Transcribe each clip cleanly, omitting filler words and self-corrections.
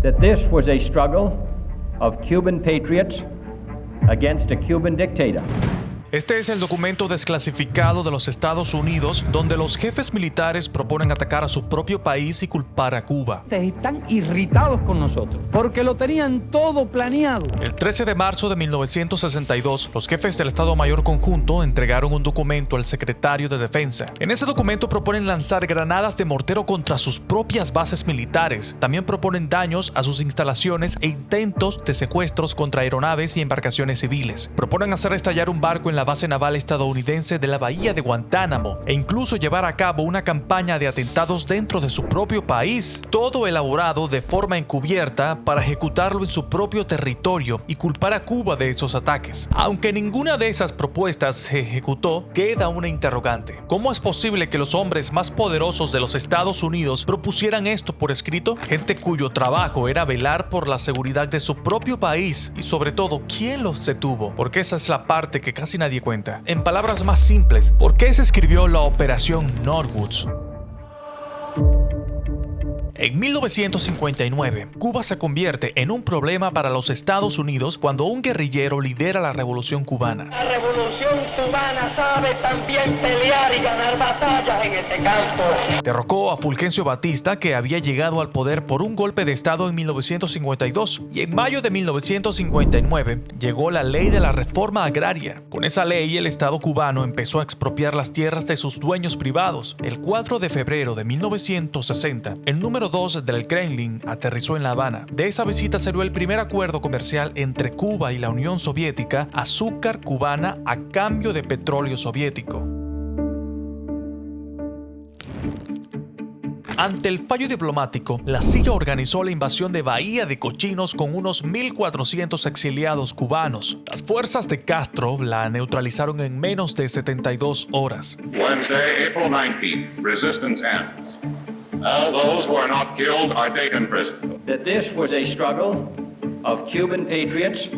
that this was a struggle of Cuban patriots against a Cuban dictator. Este es el documento desclasificado de los Estados Unidos donde los jefes militares proponen atacar a su propio país y culpar a Cuba. Están irritados con nosotros porque lo tenían todo planeado. El 13 de marzo de 1962, los jefes del Estado Mayor Conjunto entregaron un documento al secretario de Defensa. En ese documento proponen lanzar granadas de mortero contra sus propias bases militares. También proponen daños a sus instalaciones e intentos de secuestros contra aeronaves y embarcaciones civiles. Proponen hacer estallar un barco en la base naval estadounidense de la bahía de Guantánamo e incluso llevar a cabo una campaña de atentados dentro de su propio país. Todo elaborado de forma encubierta para ejecutarlo en su propio territorio y culpar a Cuba de esos ataques. Aunque ninguna de esas propuestas se ejecutó, queda una interrogante. ¿Cómo es posible que los hombres más poderosos de los Estados Unidos propusieran esto por escrito? Gente cuyo trabajo era velar por la seguridad de su propio país y sobre todo, ¿quién los detuvo? Porque esa es la parte que casi nadie cuenta. En palabras más simples, ¿por qué se escribió la Operación Northwoods? En 1959, Cuba se convierte en un problema para los Estados Unidos cuando un guerrillero lidera la Revolución Cubana. La Revolución Cubana sabe también pelear y ganar batallas en este campo. Derrocó a Fulgencio Batista, que había llegado al poder por un golpe de Estado en 1952, y en mayo de 1959 llegó la Ley de la Reforma Agraria. Con esa ley, el Estado cubano empezó a expropiar las tierras de sus dueños privados. El 4 de febrero de 1960, el número 2 del Kremlin aterrizó en La Habana. De esa visita salió el primer acuerdo comercial entre Cuba y la Unión Soviética, azúcar cubana a cambio de petróleo soviético. Ante el fallo diplomático, la CIA organizó la invasión de Bahía de Cochinos con unos 1.400 exiliados cubanos. Las fuerzas de Castro la neutralizaron en menos de 72 horas. Wednesday, April 19th, resistance ends. Those who are not killed are taken prisoner. That this was a struggle of Cuban patriots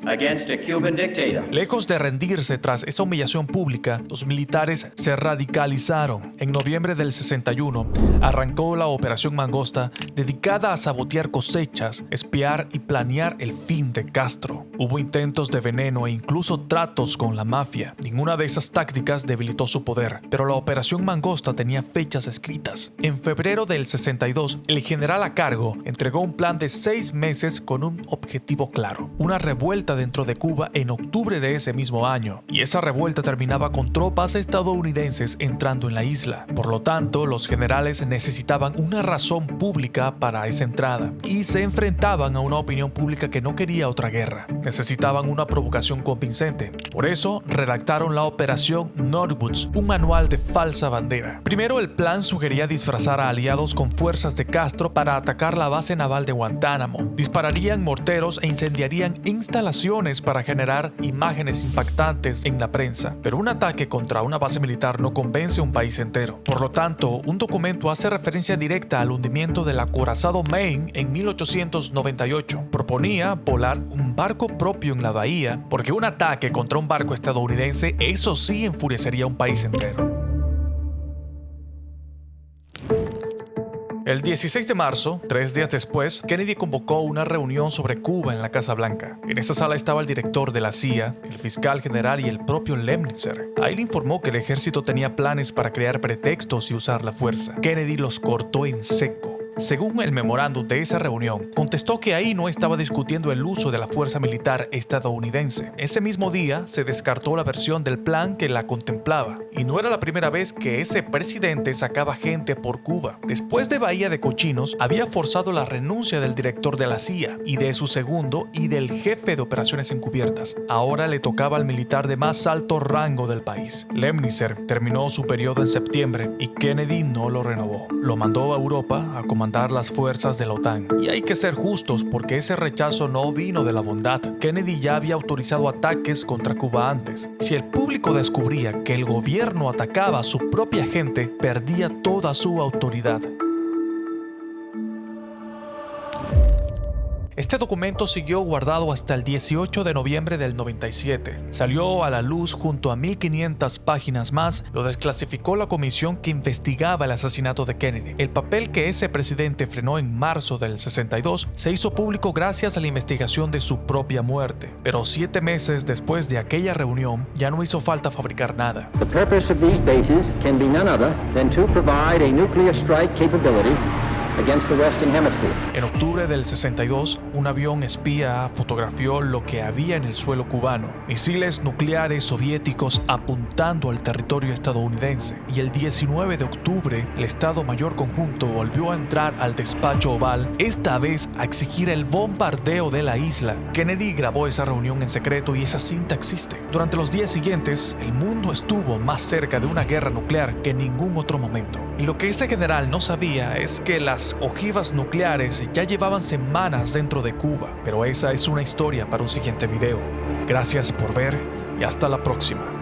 against a Cuban dictator. Lejos de rendirse tras esa humillación pública, los militares se radicalizaron. En noviembre del 61 arrancó la Operación Mangosta, dedicada a sabotear cosechas, espiar y planear el fin de Castro. Hubo intentos de veneno e incluso tratos con la mafia. Ninguna de esas tácticas debilitó su poder, pero la Operación Mangosta tenía fechas escritas. En febrero del 62, el general a cargo entregó un plan de 6 meses con un objetivo claro: una revuelta dentro de Cuba en octubre de ese mismo año, y esa revuelta terminaba con tropas estadounidenses entrando en la isla. Por lo tanto, los generales necesitaban una razón pública para esa entrada, y se enfrentaban a una opinión pública que no quería otra guerra. Necesitaban una provocación convincente. Por eso, redactaron la Operación Northwoods, un manual de falsa bandera. Primero, el plan sugería disfrazar a aliados con fuerzas de Castro para atacar la base naval de Guantánamo. Dispararían morteros e incendiarían instalaciones para generar imágenes impactantes en la prensa. Pero un ataque contra una base militar no convence a un país entero. Por lo tanto, un documento hace referencia directa al hundimiento del acorazado Maine en 1898. Proponía volar un barco propio en la bahía, porque un ataque contra un barco estadounidense, eso sí enfurecería a un país entero. El 16 de marzo, 3 días después, Kennedy convocó una reunión sobre Cuba en la Casa Blanca. En esa sala estaba el director de la CIA, el fiscal general y el propio Lemnitzer. Ahí le informó que el ejército tenía planes para crear pretextos y usar la fuerza. Kennedy los cortó en seco. Según el memorándum de esa reunión, contestó que ahí no estaba discutiendo el uso de la fuerza militar estadounidense. Ese mismo día se descartó la versión del plan que la contemplaba, y no era la primera vez que ese presidente sacaba gente por Cuba. Después de Bahía de Cochinos, había forzado la renuncia del director de la CIA y de su segundo y del jefe de operaciones encubiertas. Ahora le tocaba al militar de más alto rango del país. Lemnitzer terminó su periodo en septiembre y Kennedy no lo renovó. Lo mandó a Europa a comandar las fuerzas de la OTAN. Y hay que ser justos, porque ese rechazo no vino de la bondad. Kennedy ya había autorizado ataques contra Cuba antes. Si el público descubría que el gobierno atacaba a su propia gente, perdía toda su autoridad. Este documento siguió guardado hasta el 18 de noviembre del 97. Salió a la luz junto a 1500 páginas más. Lo desclasificó la comisión que investigaba el asesinato de Kennedy. El papel que ese presidente frenó en marzo del 62 se hizo público gracias a la investigación de su propia muerte. Pero 7 meses después de aquella reunión, ya no hizo falta fabricar nada. The purpose of these bases can be none other than to provide a nuclear strike capability against the Western Hemisphere. En octubre del 62, un avión espía fotografió lo que había en el suelo cubano: misiles nucleares soviéticos apuntando al territorio estadounidense. Y el 19 de octubre, el Estado Mayor Conjunto volvió a entrar al despacho oval, esta vez a exigir el bombardeo de la isla. Kennedy grabó esa reunión en secreto y esa cinta existe. Durante los días siguientes, el mundo estuvo más cerca de una guerra nuclear que en ningún otro momento. Y lo que este general no sabía es que las ojivas nucleares ya llevaban semanas dentro de Cuba. Pero esa es una historia para un siguiente video. Gracias por ver y hasta la próxima.